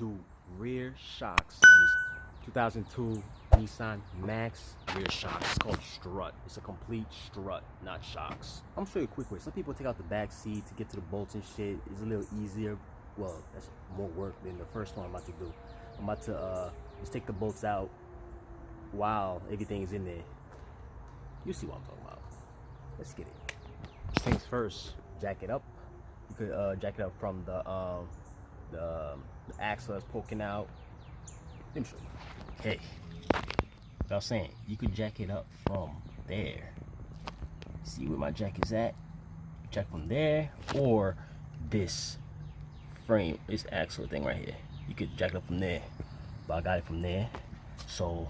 do rear shocks on this 2002 Nissan Max rear shocks. It's called strut. It's a complete strut, not shocks. I'm gonna show you a quick way. Some people take out the back seat to get to the bolts and shit. It's a little easier. Well, that's more work than the first one I'm about to do. I'm about to just take the bolts out while everything is in there. You see what I'm talking about. Let's get it. First things first, jack it up. You could jack it up from the axle that's poking out. Let me show you. Okay, like I was saying, you could jack it up from there. See where my jack is at? Jack from there, or this frame, this axle thing right here. You could jack it up from there, but I got it from there. So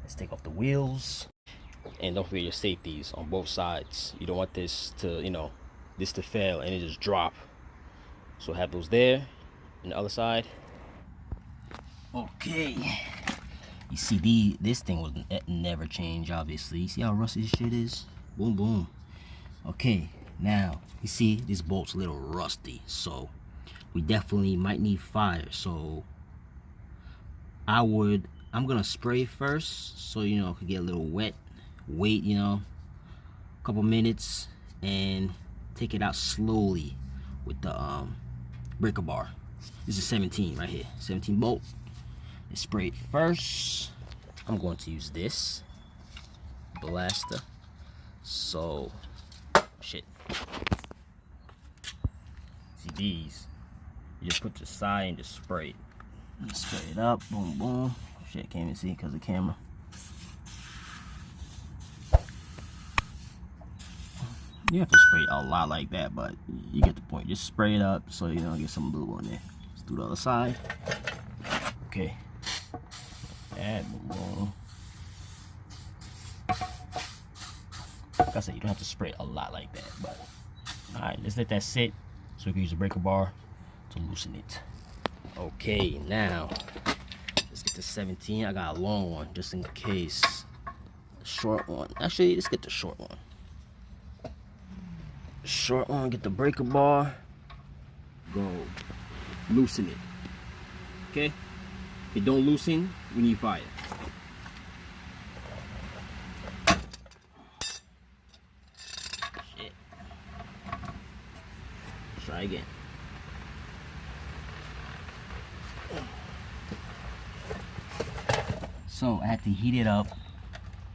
let's take off the wheels, and don't forget your safeties on both sides. You don't want this to, this to fail and it just drop. So have those there, and the other side. Okay, you see this thing will never change, obviously. You see how rusty this shit is? Boom, boom. Okay, now you see this bolt's a little rusty, so we definitely might need fire. So I'm gonna spray first, so it could get a little wet. Wait, a couple minutes, and take it out slowly with the breaker bar. This is 17 right here, 17 bolt. Let's spray it first. I'm going to use this blaster. So, shit. See these? You just put your side and just spray it. Just spray it up, boom, boom. Shit, can't even see because of the camera. You have to spray it a lot like that, but you get the point. Just spray it up so you don't get some blue on there. Let's do the other side. Okay. And boom. Like I said, you don't have to spray it a lot like that, but alright, let's let that sit so we can use the breaker bar to loosen it. Okay, now let's get the 17. I got a long one just in case. The short one. Actually, let's get the short one. Short one, get the breaker bar, go loosen it. Okay, if it don't loosen, we need fire. Shit. Try again. So I had to heat it up,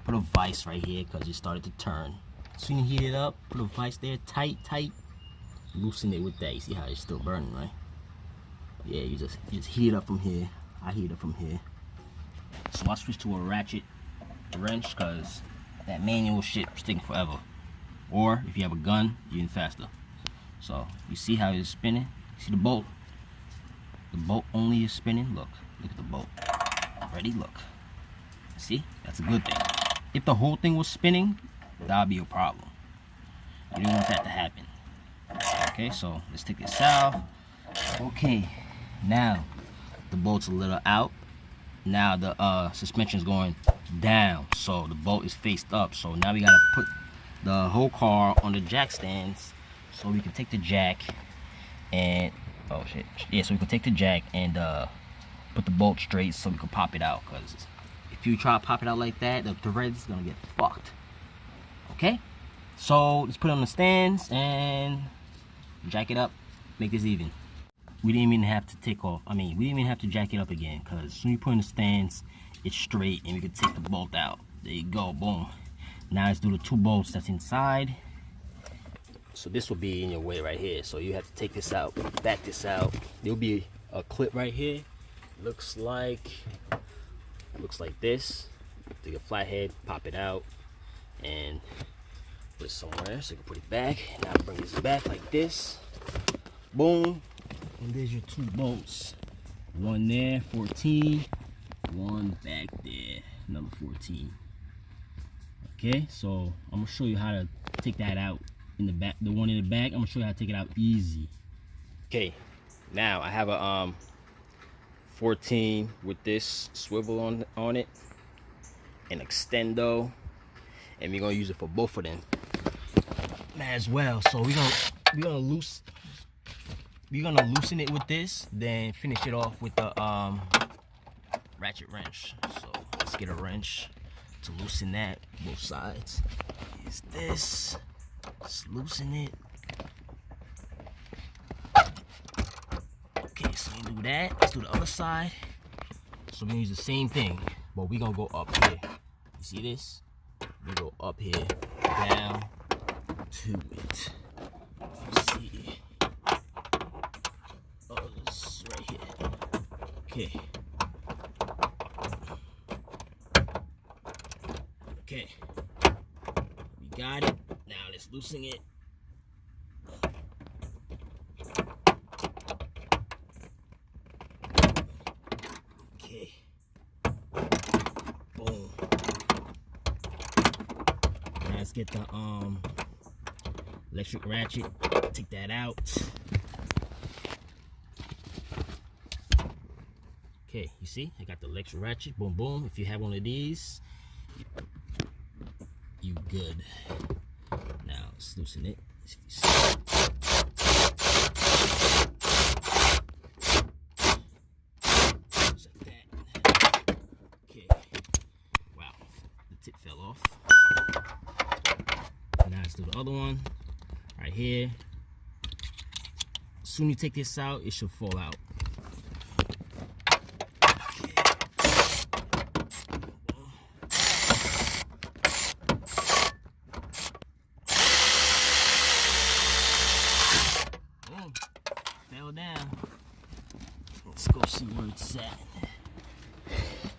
put a vise right here because it started to turn. So you heat it up, put a vise there, tight, loosen it with that. You see how it's still burning, right? Yeah, you just heat it up from here. I heat it up from here. So I switched to a ratchet wrench because that manual shit is taking forever. Or if you have a gun, even faster. So you see how it's spinning? See the bolt? The bolt only is spinning. Look at the bolt. Ready? Look. See? That's a good thing. If the whole thing was spinning, that'll be a problem. You don't want that to happen. Okay, so let's take this out. Okay, now the bolt's a little out. Now the suspension's going down, so the bolt is faced up. So now we gotta put the whole car on the jack stands so we can take the jack and oh shit, yeah. So we can take the jack and put the bolt straight so we can pop it out. Cause if you try to pop it out like that, the thread's gonna get fucked. Okay, so let's put it on the stands and jack it up, make this even. We didn't even have to take off, we didn't even have to jack it up again, because as soon as you put it in the stands, it's straight and we can take the bolt out. There you go, boom. Now let's do the two bolts that's inside. So this will be in your way right here, so you have to take this out, back this out. There'll be a clip right here. Looks like this. Take a flathead, pop it out, and put it somewhere so you can put it back. Now bring this back like this. Boom. And there's your two bolts. One there, 14. One back there, number 14. Okay, so I'm gonna show you how to take that out in the back. The one in the back, I'm gonna show you how to take it out easy. Okay, now I have a 14 with this swivel on it, an extendo, and we're gonna use it for both of them as well. So we're gonna we're gonna loosen it with this, then finish it off with the ratchet wrench. So let's get a wrench to loosen that both sides. Here's this. Let's loosen it. Okay, so we do that. Let's do the other side. So we're gonna use the same thing, but we're gonna go up here. You see this? We go up here, down to it. You see, oh, this right here. Okay. Okay. We got it. Now let's loosen it. Okay. Boom. Now let's get the electric ratchet. Take that out. Okay, you see, I got the electric ratchet. Boom, boom. If you have one of these, you good. Now let's loosen it. Just like that. Okay. Wow, the tip fell off. Now let's do the other one right here. As soon as you take this out, it should fall out. Fell down. Let's go see where it's at.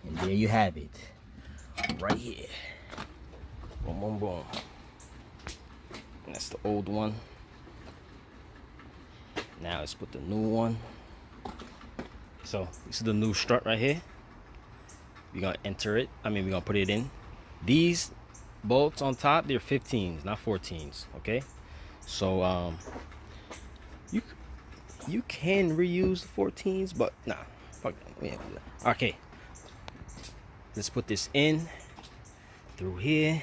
And there you have it. Right here. Boom, boom, boom. And that's the old one. Now let's put the new one. So this is the new strut right here. We're gonna enter it. We're gonna put it in. These bolts on top, they're 15s, not 14s. Okay. So you can reuse the 14s, but nah, fuck that. We ain't do that. Okay, let's put this in through here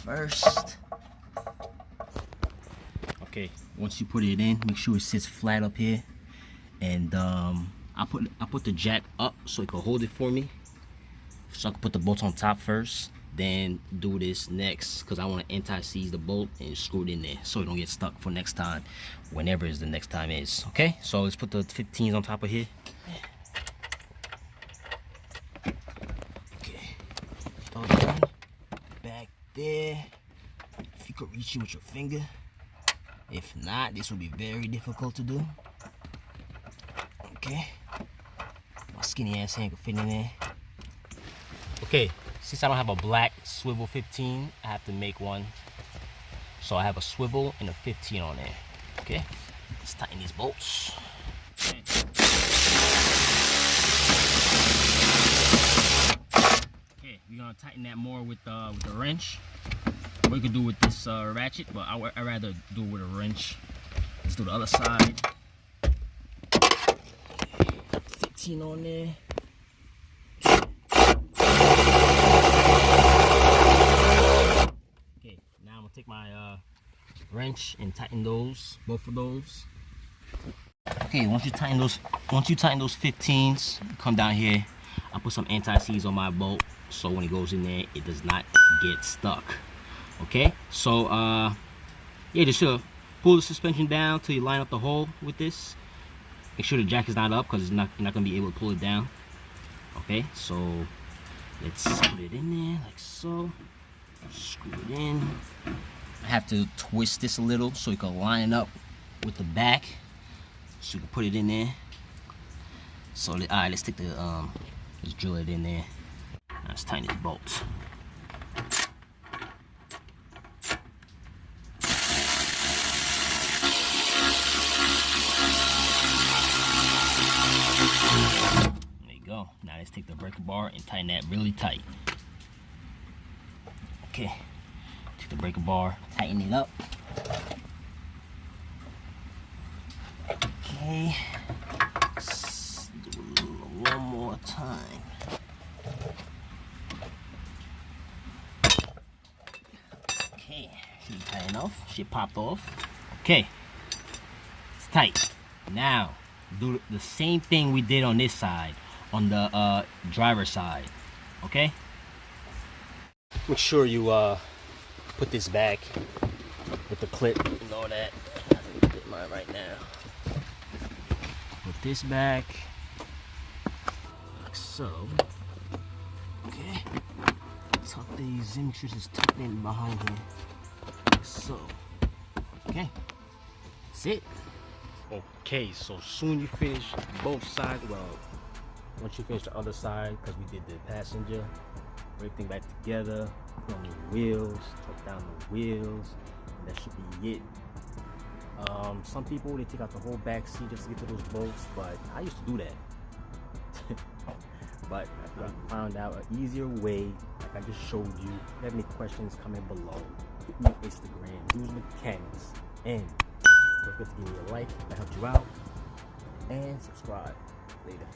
first. Okay, once you put it in, make sure it sits flat up here, and I put the jack up so it can hold it for me, so I can put the bolts on top first, then do this next, because I want to anti-seize the bolt and screw it in there so it don't get stuck for next time, whenever is the next time is. Okay, so let's put the 15s on top of here. Okay, other one back there. If you could reach it with your finger. If not, this will be very difficult to do. Okay, my skinny ass hand can fit in there. Okay, since I don't have a black swivel 15, I have to make one. So I have a swivel and a 15 on there. Okay, let's tighten these bolts. Okay, we're gonna tighten that more with the wrench. Or you could do with this ratchet, but I'd rather do it with a wrench. Let's do the other side. 15 on there. Take my wrench and tighten those, both of those. Okay, once you tighten those 15s, come down here. I put some anti-seize on my bolt, so when it goes in there, it does not get stuck. Okay, so yeah, just pull the suspension down till you line up the hole with this. Make sure the jack is not up, because you're not gonna be able to pull it down. Okay, so let's put it in there like so. Screw it in. I have to twist this a little so you can line it up with the back, so you can put it in there. So all right, let's take the let's drill it in there. Now let's tighten this bolt. There you go. Now let's take the breaker bar and tighten that really tight. Okay, take the breaker bar, tighten it up. Okay, let's do it one more time. Okay, should be tight enough. She popped off. Okay, tight. Now, do the same thing we did on this side, on the driver's side, okay? Make sure you put this back with the clip and all that. I'm gonna get mine right now. Put this back, like so. Okay. Tuck these, make sure it's tucked in behind here, like so. Okay. That's it. Okay, so soon you finish both sides. Well, once you finish the other side, because we did the passenger, put everything back together, put on the wheels, tuck down the wheels, and that should be it. Some people, they take out the whole back seat just to get to those bolts, but I used to do that. But I found out an easier way, like I just showed you. If you have any questions, comment below. Hit me on Instagram, Use Mechanics, and don't forget to give me a like if that helped you out, and subscribe. Later.